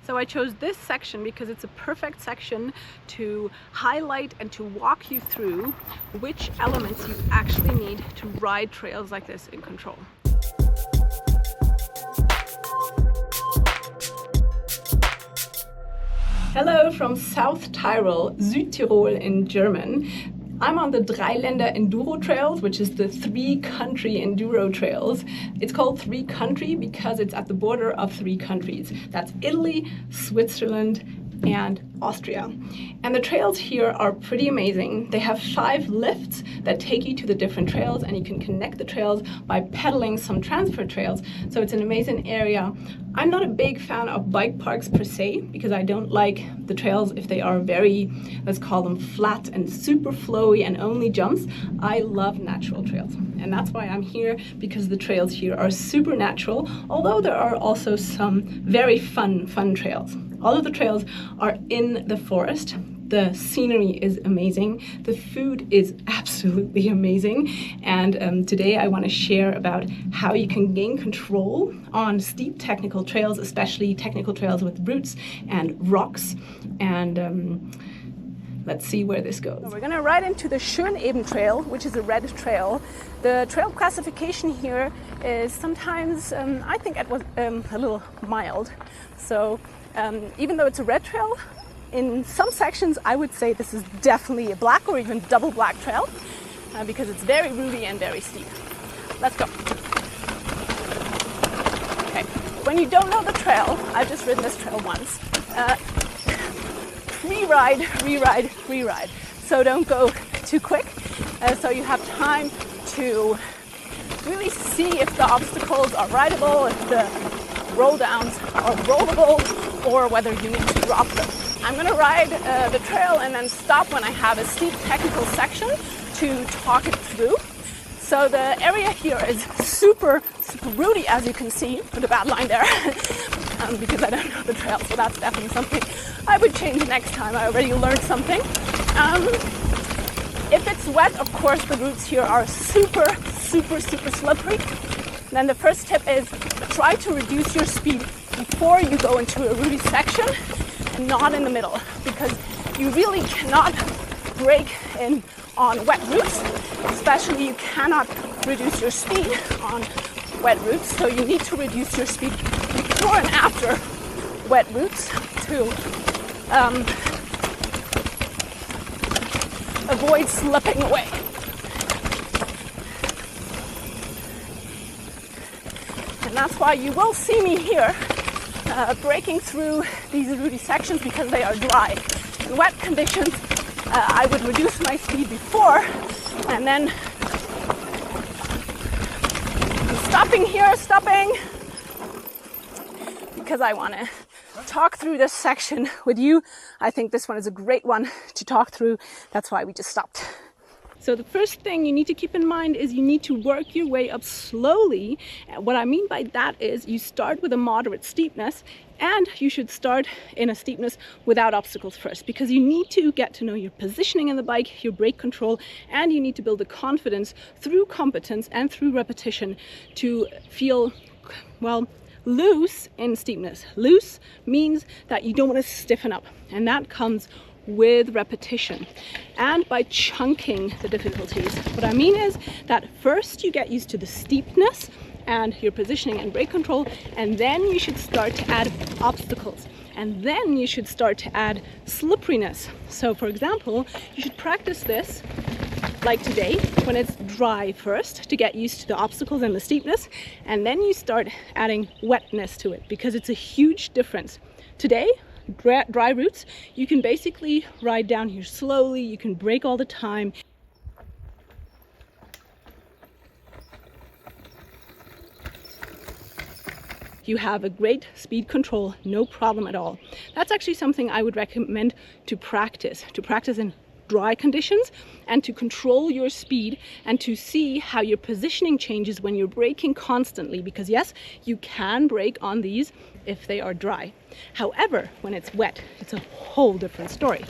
So I chose this section because it's a perfect section to highlight and to walk you through which elements you actually need to ride trails like this in control. Hello from South Tyrol, South Tyrol in German. I'm on the Länder Enduro Trails, which is the 3-country enduro trails. It's called 3-country because it's at the border of 3 countries. That's Italy, Switzerland, and Austria. And the trails here are pretty amazing. They have 5 lifts that take you to the different trails, and you can connect the trails by pedaling some transfer trails. So it's an amazing area. I'm not a big fan of bike parks per se, because I don't like the trails if they are very, let's call them flat and super flowy and only jumps. I love natural trails, and that's why I'm here, because the trails here are super natural, although there are also some very fun trails. All of the trails are in the forest. The scenery is amazing. The food is absolutely amazing. And today I want to share about how you can gain control on steep technical trails, especially technical trails with roots and rocks. And let's see where this goes. So we're going to ride into the Schöneben Trail, which is a red trail. The trail classification here is sometimes, I think it was a little mild. So even though it's a red trail, in some sections I would say this is definitely a black or even double black trail because it's very rooty and very steep. Let's go. Okay, when you don't know the trail, I've just ridden this trail once. Re-ride. So don't go too quick, so you have time to really see if the obstacles are rideable, if the roll downs are rollable, or whether you need to drop them. I'm going to ride the trail and then stop when I have a steep technical section to talk it through. So the area here is super rooty, as you can see, with a bad line there, because I don't know the trail, so that's definitely something I would change next time. I already learned something. If it's wet, of course, the roots here are super slippery. Then the first tip is try to reduce your speed before you go into a rooty section and not in the middle, because you really cannot brake in on wet roots, especially you cannot reduce your speed on wet roots, so you need to reduce your speed before and after wet roots to avoid slipping away. And that's why you will see me here breaking through these rooty sections, because they are dry. In wet conditions, I would reduce my speed before, and then I'm stopping, because I want to talk through this section with you. I think this one is a great one to talk through. That's why we just stopped. So the first thing you need to keep in mind is you need to work your way up slowly. What I mean by that is you start with a moderate steepness, and you should start in a steepness without obstacles first, because you need to get to know your positioning in the bike, your brake control, and you need to build the confidence through competence and through repetition to feel, well, loose in steepness. Loose means that you don't want to stiffen up, and that comes with repetition and by chunking the difficulties. What I mean is that first you get used to the steepness and your positioning and brake control, and then you should start to add obstacles, and then you should start to add slipperiness. So for example, you should practice this like today when it's dry first to get used to the obstacles and the steepness, and then you start adding wetness to it, because it's a huge difference. Today, dry routes, you can basically ride down here slowly, you can brake all the time. You have a great speed control, no problem at all. That's actually something I would recommend to practice in dry conditions, and to control your speed and to see how your positioning changes when you're braking constantly, because yes, you can brake on these if they are dry. However, when it's wet, it's a whole different story,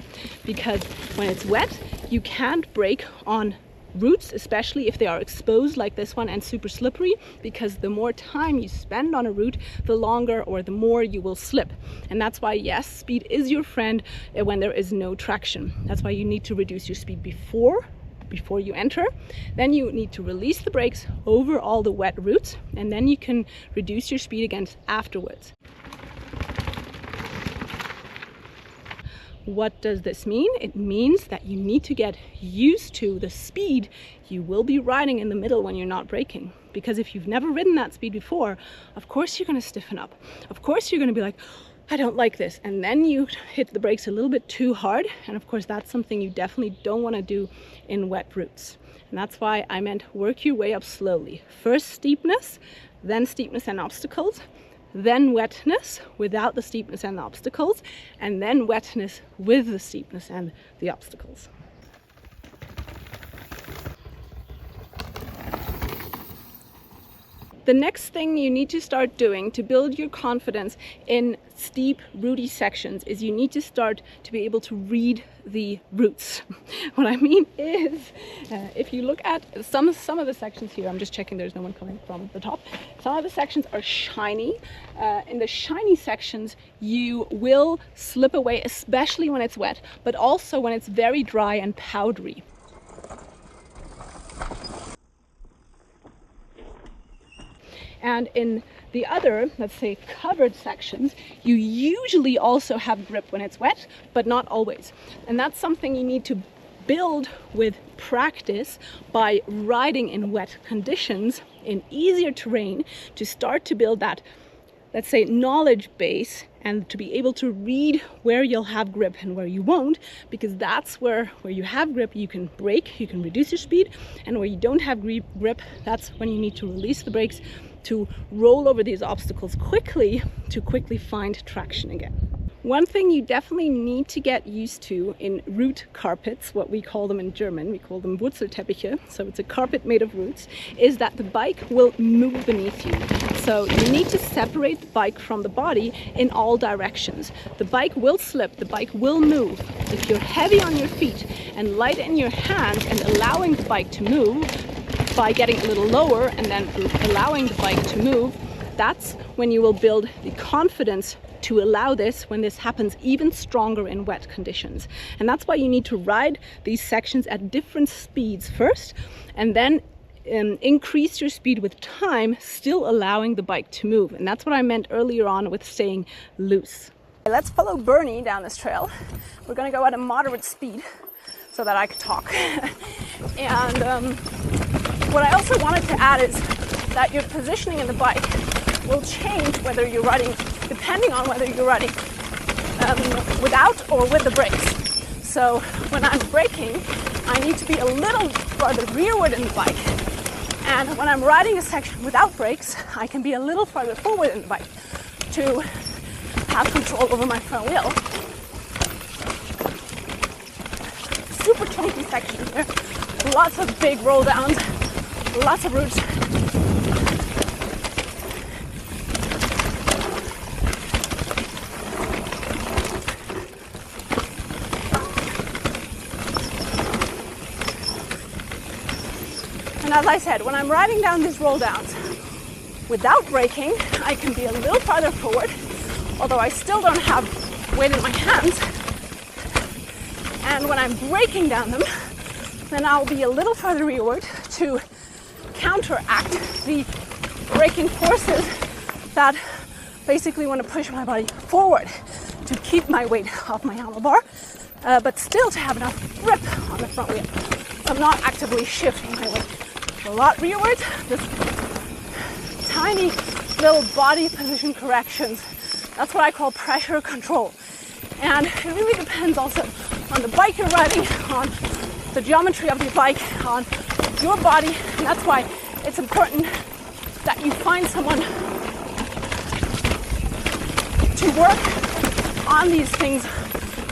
because when it's wet, you can't brake on routes, especially if they are exposed like this one and super slippery, because the more time you spend on a route, the longer or the more you will slip. And that's why, yes, speed is your friend when there is no traction. That's why you need to reduce your speed before you enter. Then you need to release the brakes over all the wet routes, and then you can reduce your speed again afterwards. What does this mean? It means that you need to get used to the speed you will be riding in the middle when you're not braking. Because if you've never ridden that speed before, of course you're going to stiffen up. Of course you're going to be like, I don't like this. And then you hit the brakes a little bit too hard. And of course that's something you definitely don't want to do in wet routes. And that's why I meant work your way up slowly. First steepness, then steepness and obstacles, then wetness without the steepness and the obstacles, and then wetness with the steepness and the obstacles. The next thing you need to start doing to build your confidence in steep, rooty sections is you need to start to be able to read the routes. What I mean is, if you look at some of the sections here, I'm just checking there's no one coming from the top. Some of the sections are shiny. In the shiny sections, you will slip away, especially when it's wet, but also when it's very dry and powdery. And in the other, let's say, covered sections, you usually also have grip when it's wet, but not always. And that's something you need to build with practice by riding in wet conditions in easier terrain to start to build that, let's say, knowledge base, and to be able to read where you'll have grip and where you won't, because that's where you have grip, you can brake, you can reduce your speed, and where you don't have grip, that's when you need to release the brakes to roll over these obstacles quickly to quickly find traction again. One thing you definitely need to get used to in root carpets, what we call them in German, we call them Wurzelteppiche, so it's a carpet made of roots, is that the bike will move beneath you. So you need to separate the bike from the body in all directions. The bike will slip, the bike will move. If you're heavy on your feet and light in your hands and allowing the bike to move by getting a little lower and then allowing the bike to move, that's when you will build the confidence to allow this when this happens even stronger in wet conditions. And that's why you need to ride these sections at different speeds first, and then increase your speed with time, still allowing the bike to move. And that's what I meant earlier on with staying loose. Let's follow Bernie down this trail. We're going to go at a moderate speed so that I could talk. And what I also wanted to add is that your positioning in the bike will change whether you're riding, depending on whether you're riding without or with the brakes. So when I'm braking, I need to be a little farther rearward in the bike. And when I'm riding a section without brakes, I can be a little farther forward in the bike to have control over my front wheel. Super chunky section here. Lots of big roll downs, lots of roots. And as I said, when I'm riding down these roll downs without braking, I can be a little farther forward, although I still don't have weight in my hands. And when I'm braking down them, then I'll be a little farther rearward to counteract the braking forces that basically want to push my body forward to keep my weight off my handlebar, but still to have enough grip on the front wheel. So I'm not actively shifting my weight. A lot rearward, just tiny little body position corrections. That's what I call pressure control. And it really depends also on the bike you're riding, on the geometry of your bike, on your body. And that's why it's important that you find someone to work on these things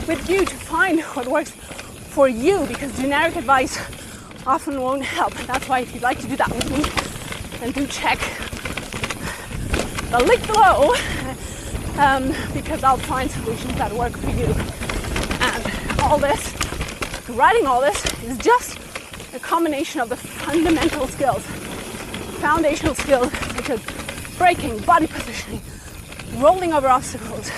with you to find what works for you, because generic advice often won't help. And that's why if you'd like to do that with me, then do check the link below, because I'll find solutions that work for you. And all this, riding all this, is just a combination of the fundamental skills, foundational skills, such as braking, body positioning, rolling over obstacles,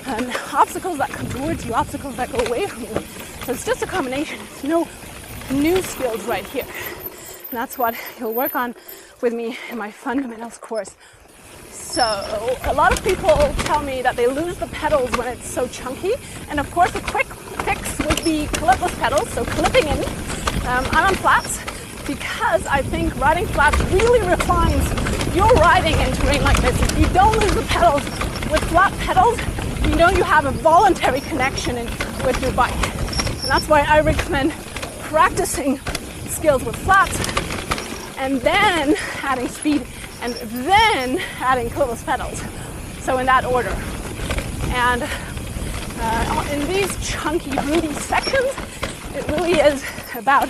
and obstacles that come towards you, obstacles that go away from you. So it's just a combination. It's no new skills right here. And that's what you'll work on with me in my fundamentals course. So a lot of people tell me that they lose the pedals when it's so chunky. And of course, a quick fix would be clipless pedals, so clipping in. I'm on flats because I think riding flats really refines your riding in terrain like this. If you don't lose the pedals with flat pedals, you know you have a voluntary connection with your bike. And that's why I recommend practicing skills with flats and then adding speed and then adding clipless pedals. So in that order. And in these chunky, rooty sections, it really is about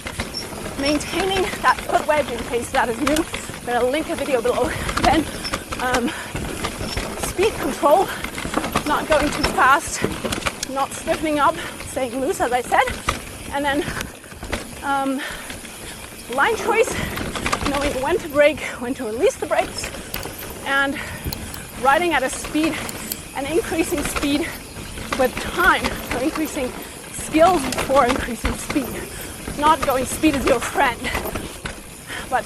maintaining that foot wedge in case that is new. I'm going to link a video below. Then speed control, not going too fast, not stiffening up, staying loose as I said. And then line choice, knowing when to brake, when to release the brakes, and riding at a speed and increasing speed with time. So increasing skills before increasing speed. Not going speed is your friend, but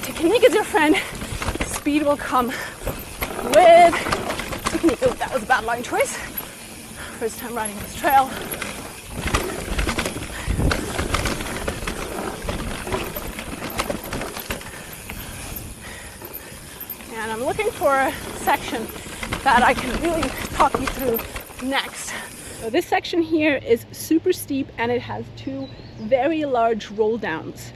technique is your friend. Speed will come with technique. Oh, that was a bad line choice. First time riding this trail. And I'm looking for a section that I can really talk you through next. So this section here is super steep and it has two very large roll downs.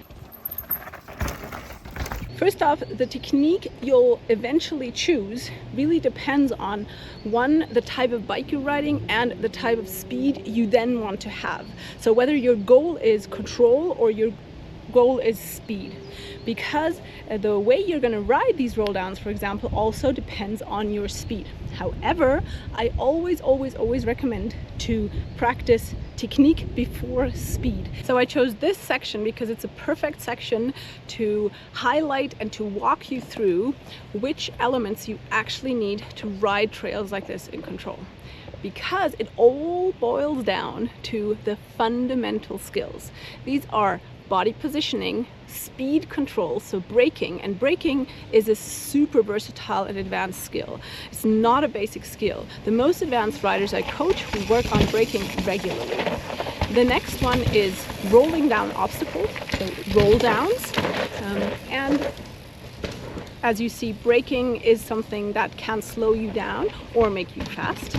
First off, the technique you'll eventually choose really depends on, one, the type of bike you're riding and the type of speed you then want to have. So whether your goal is control or your goal is speed. Because the way you're going to ride these roll downs, for example, also depends on your speed. However, I always recommend to practice technique before speed. So I chose this section because it's a perfect section to highlight and to walk you through which elements you actually need to ride trails like this in control. Because it all boils down to the fundamental skills. These are body positioning, speed control, so braking, and braking is a super versatile and advanced skill. It's not a basic skill. The most advanced riders I coach who work on braking regularly. The next one is rolling down obstacles, so roll downs, and as you see, braking is something that can slow you down or make you fast.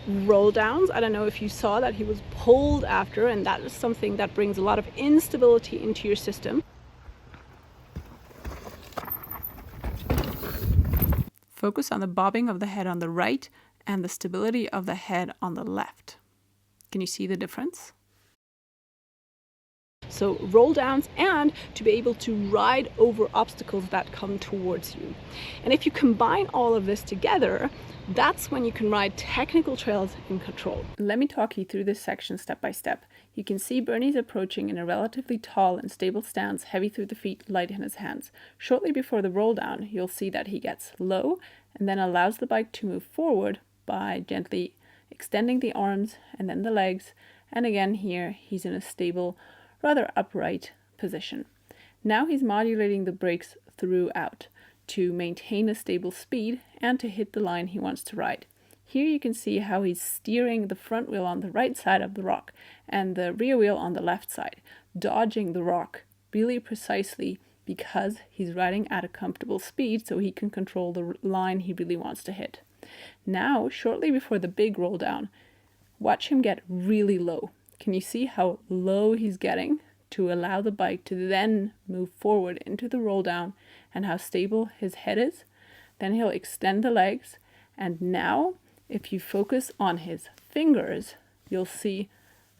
Roll downs, I don't know if you saw that he was pulled after, and that is something that brings a lot of instability into your system. Focus on the bobbing of the head on the right and the stability of the head on the left. Can you see the difference? So roll downs, and to be able to ride over obstacles that come towards you. And if you combine all of this together, that's when you can ride technical trails in control. Let me talk you through this section step by step. You can see Bernie's approaching in a relatively tall and stable stance, heavy through the feet, light in his hands. Shortly before the roll down, you'll see that he gets low and then allows the bike to move forward by gently extending the arms and then the legs. And again here, he's in a stable, rather upright position. Now he's modulating the brakes throughout to maintain a stable speed and to hit the line he wants to ride. Here you can see how he's steering the front wheel on the right side of the rock and the rear wheel on the left side, dodging the rock really precisely because he's riding at a comfortable speed so he can control the line he really wants to hit. Now, shortly before the big roll down, watch him get really low. Can you see how low he's getting to allow the bike to then move forward into the roll down, and how stable his head is? Then he'll extend the legs, and now if you focus on his fingers, you'll see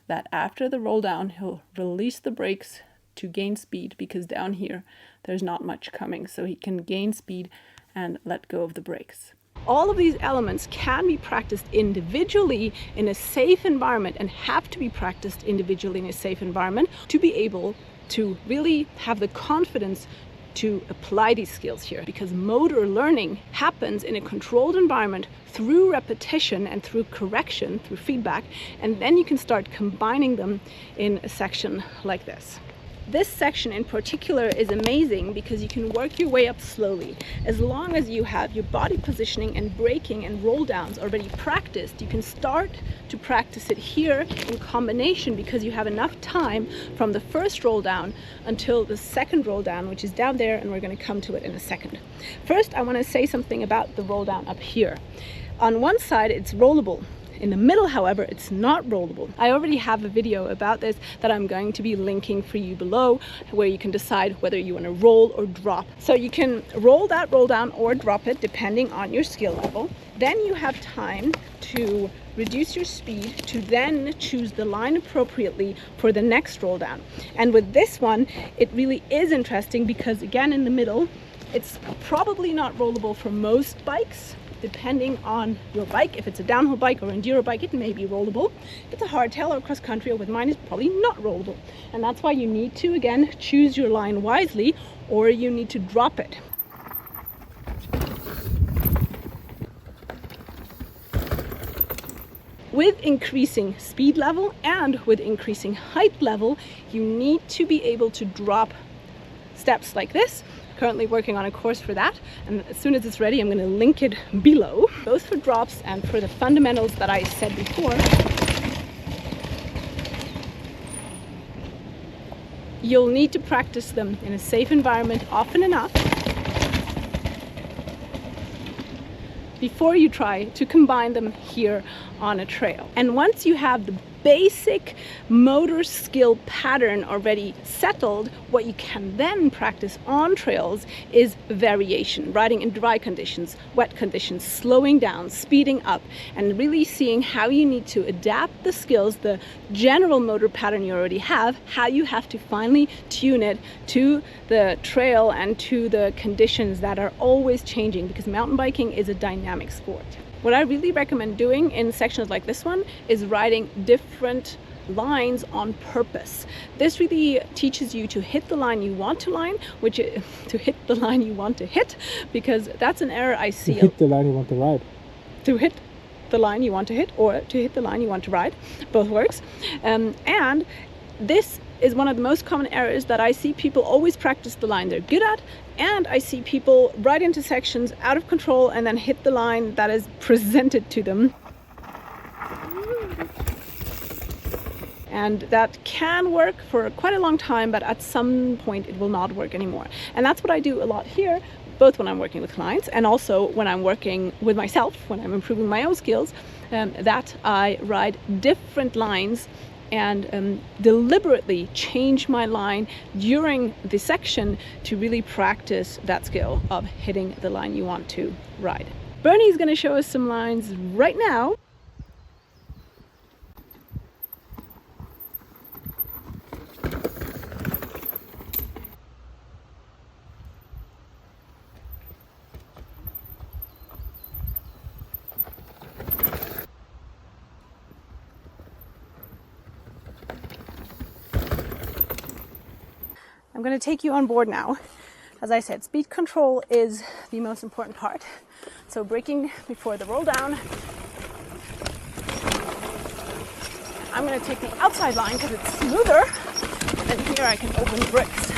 that after the roll down, he'll release the brakes to gain speed, because down here there's not much coming, so he can gain speed and let go of the brakes. All of these elements can be practiced individually in a safe environment and have to be practiced individually in a safe environment to be able to really have the confidence to apply these skills here, because motor learning happens in a controlled environment through repetition and through correction, through feedback, and then you can start combining them in a section like this. This section in particular is amazing because you can work your way up slowly. As long as you have your body positioning and braking and roll downs already practiced, you can start to practice it here in combination, because you have enough time from the first roll down until the second roll down, which is down there, and we're going to come to it in a second. First, I want to say something about the roll down up here. On one side, it's rollable. In the middle, however, it's not rollable. I already have a video about this that I'm going to be linking for you below, where you can decide whether you want to roll or drop. So you can roll that roll down or drop it depending on your skill level. Then you have time to reduce your speed to then choose the line appropriately for the next roll down. And with this one, it really is interesting because, again, in the middle, it's probably not rollable for most bikes. Depending on your bike, if it's a downhill bike or enduro bike, it may be rollable. If it's a hardtail or cross country, or with mine, it's probably not rollable. And that's why you need to, again, choose your line wisely, or you need to drop it. With increasing speed level and with increasing height level, you need to be able to drop steps like this. Currently working on a course for that, and as soon as it's ready, I'm going to link it below, both for drops and for the fundamentals that I said before. You'll need to practice them in a safe environment often enough before you try to combine them here on a trail. And once you have the basic motor skill pattern already settled, what you can then practice on trails is variation, riding in dry conditions, wet conditions, slowing down, speeding up, and really seeing how you need to adapt the skills, the general motor pattern you already have, how you have to finally tune it to the trail and to the conditions that are always changing, because mountain biking is a dynamic sport. What I really recommend doing in sections like this one is riding different lines on purpose. This really teaches you to hit the line you want to line, which is to hit the line you want to hit, because that's an error I see. To hit the line you want to ride. To hit the line you want to hit, or to hit the line you want to ride. Both works. And this is one of the most common errors that I see people always practice the line they're good at, and I see people ride into sections out of control and then hit the line that is presented to them. And that can work for quite a long time, but at some point it will not work anymore. And that's what I do a lot here, both when I'm working with clients and also when I'm working with myself, when I'm improving my own skills, that I ride different lines and deliberately change my line during the section to really practice that skill of hitting the line you want to ride. Bernie's going to show us some lines right now. I'm going to take you on board now. As I said, speed control is the most important part. So braking before the roll down. I'm going to take the outside line because it's smoother, and here I can open brakes.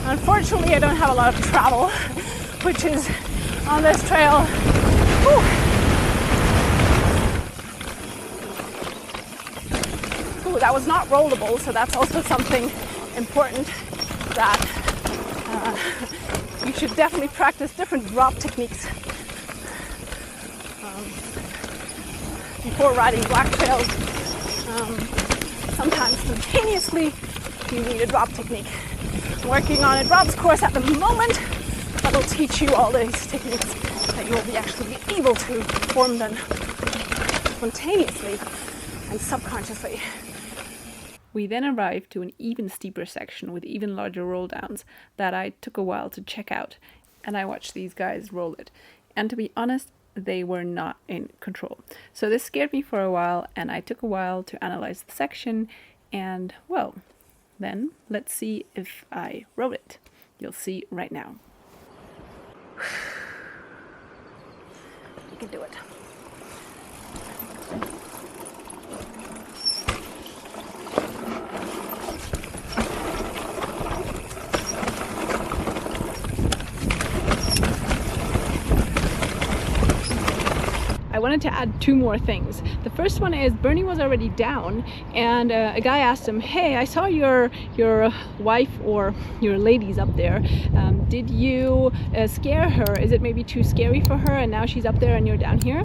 Unfortunately, I don't have a lot of travel, which is on this trail. Whew. That was not rollable, so that's also something important that you should definitely practice different drop techniques before riding black trails. Sometimes spontaneously you need a drop technique. I'm working on a drops course at the moment that will teach you all these techniques that you will be actually able to perform them spontaneously and subconsciously. We then arrived to an even steeper section with even larger roll downs that I took a while to check out. and I watched these guys roll it. And to be honest, they were not in control. So this scared me for a while, and I took a while to analyze the section, and well, then let's see if I rode it. You'll see right now. You can do it. I wanted to add two more things. The first one is Bernie was already down, and a guy asked him, "Hey, I saw your wife or your ladies up there. Did you scare her? Is it maybe too scary for her, and now she's up there and you're down here?"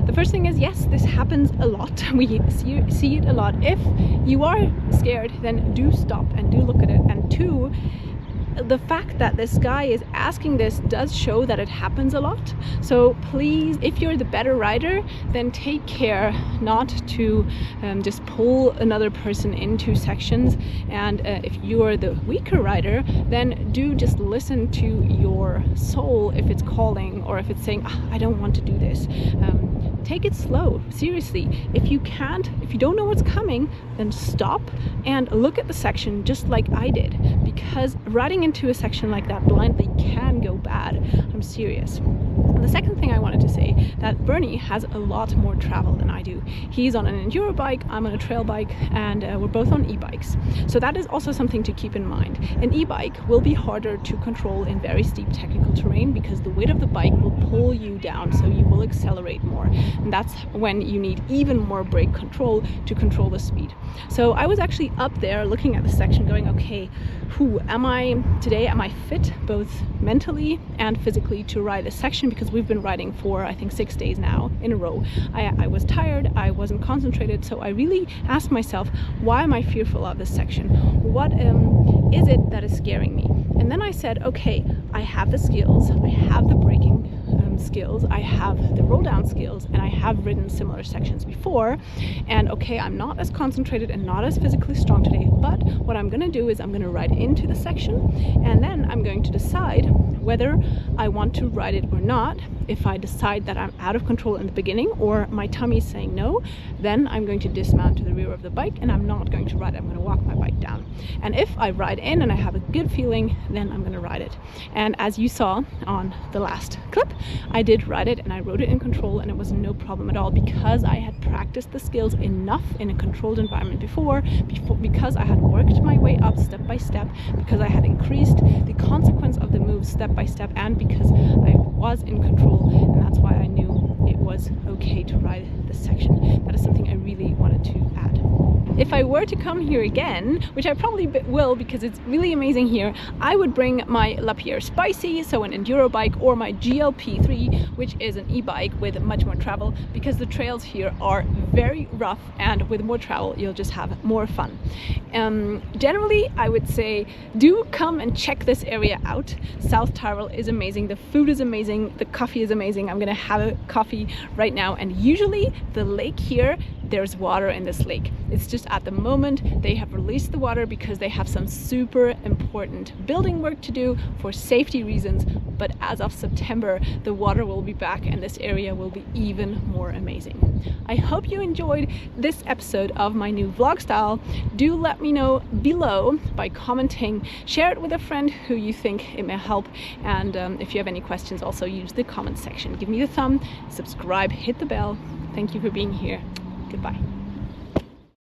The first thing is, yes, this happens a lot. We see it a lot. If you are scared, then do stop and do look at it. And two, the fact that this guy is asking this does show that it happens a lot. So please, if you're the better rider, then take care not to just pull another person into sections. And if you're the weaker rider, then do just listen to your soul if it's calling, or if it's saying, "I don't want to do this." Take it slow, seriously. If you don't know what's coming, then stop and look at the section just like I did, because riding into a section like that blindly can go bad. I'm serious. And the second thing I wanted to say, that Bernie has a lot more travel than I do. He's on an enduro bike, I'm on a trail bike, and we're both on e-bikes. So that is also something to keep in mind. An e-bike will be harder to control in very steep technical terrain because the weight of the bike will pull you down, so you will accelerate more. And that's when you need even more brake control to control the speed. So I was actually up there looking at the section going, okay, am I fit both mentally and physically to ride this section, because we've been riding for I think 6 days now in a row. I was tired, I wasn't concentrated, so I really asked myself, why am I fearful of this section? What is it that is scaring me? And then I said, okay, I have the skills, I have the braking skills, I have the roll down skills, and I have ridden similar sections before, and okay, I'm not as concentrated and not as physically strong today, but what I'm gonna do is I'm gonna ride into the section, and then I'm going to decide whether I want to ride it or not. If I decide that I'm out of control in the beginning, or my tummy is saying no, then I'm going to dismount to the rear of the bike and I'm not going to ride it. I'm going to walk my bike down. And if I ride in and I have a good feeling, then I'm going to ride it. And as you saw on the last clip, I did ride it and I rode it in control, and it was no problem at all, because I had practiced the skills enough in a controlled environment before, because I had worked my way up step by step, because I had increased the consequence of the moves step by step, and because I was in control, and that's why I knew it was okay to ride this section. That is something I really wanted to add. If I were to come here again, which I probably will because it's really amazing here, I would bring my Lapierre Spicy, so an enduro bike, or my GLP3, which is an e-bike with much more travel, because the trails here are very rough, and with more travel you'll just have more fun. Generally, I would say do come and check this area out. South Tyrol is amazing, the food is amazing, the coffee is amazing. I'm gonna have a coffee right now, and usually the lake here, there's water in this lake. It's just at the moment they have released the water because they have some super important building work to do for safety reasons, but as of September the water will be back and this area will be even more amazing. I hope you enjoyed this episode of my new vlog style. Do let me know below by commenting, share it with a friend who you think it may help, and if you have any questions, also use the comment section. Give me the thumb, subscribe, hit the bell. Thank you for being here. Goodbye.